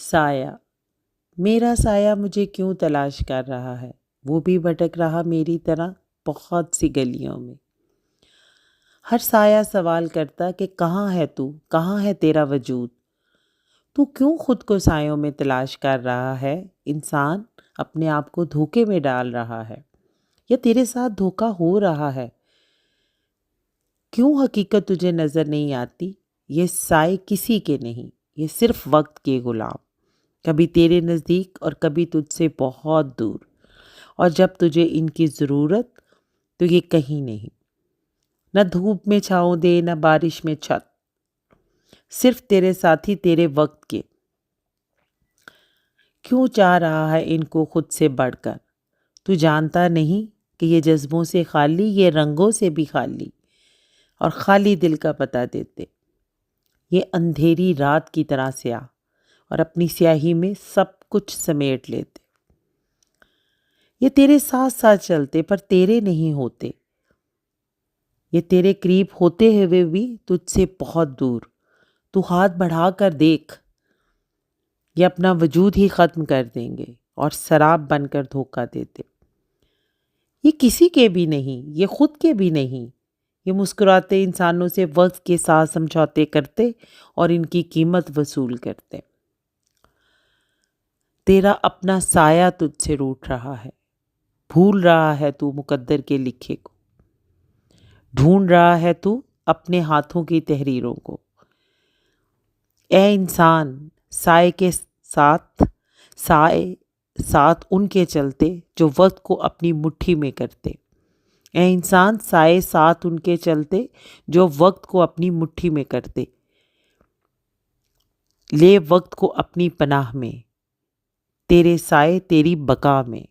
سایہ، میرا سایہ مجھے کیوں تلاش کر رہا ہے؟ وہ بھی بھٹک رہا میری طرح بہت سی گلیوں میں۔ ہر سایہ سوال کرتا کہ کہاں ہے تو، کہاں ہے تیرا وجود؟ تو کیوں خود کو سایوں میں تلاش کر رہا ہے؟ انسان اپنے آپ کو دھوکے میں ڈال رہا ہے یا تیرے ساتھ دھوکا ہو رہا ہے؟ کیوں حقیقت تجھے نظر نہیں آتی؟ یہ سائے کسی کے نہیں، یہ صرف وقت کے غلام، کبھی تیرے نزدیک اور کبھی تجھ سے بہت دور، اور جب تجھے ان کی ضرورت تو یہ کہیں نہیں، نہ دھوپ میں چھاؤں دے نہ بارش میں چھت، صرف تیرے ساتھی تیرے وقت کے۔ کیوں چاہ رہا ہے ان کو خود سے بڑھ کر؟ تو جانتا نہیں کہ یہ جذبوں سے خالی، یہ رنگوں سے بھی خالی، اور خالی دل کا بتا دیتے، یہ اندھیری رات کی طرح سیاہ، اور اپنی سیاہی میں سب کچھ سمیٹ لیتے۔ یہ تیرے ساتھ ساتھ چلتے پر تیرے نہیں ہوتے، یہ تیرے قریب ہوتے ہوئے بھی تجھ سے بہت دور۔ تو ہاتھ بڑھا کر دیکھ، یہ اپنا وجود ہی ختم کر دیں گے اور سراب بن کر دھوکا دیتے۔ یہ کسی کے بھی نہیں، یہ خود کے بھی نہیں، یہ مسکراتے انسانوں سے وقت کے ساتھ سمجھوتے کرتے اور ان کی قیمت وصول کرتے۔ تیرا اپنا سایہ تجھ سے روٹھ رہا ہے، بھول رہا ہے تو مقدر کے لکھے کو، ڈھونڈ رہا ہے تو اپنے ہاتھوں کی تحریروں کو۔ اے انسان، سائے کے ساتھ ان کے چلتے جو وقت کو اپنی مٹھی میں کرتے۔ اے انسان، سائے ساتھ ان کے چلتے جو وقت کو اپنی مٹھی میں کرتے۔ لے وقت کو اپنی پناہ میں، تیرے سائے تیری بقا میں۔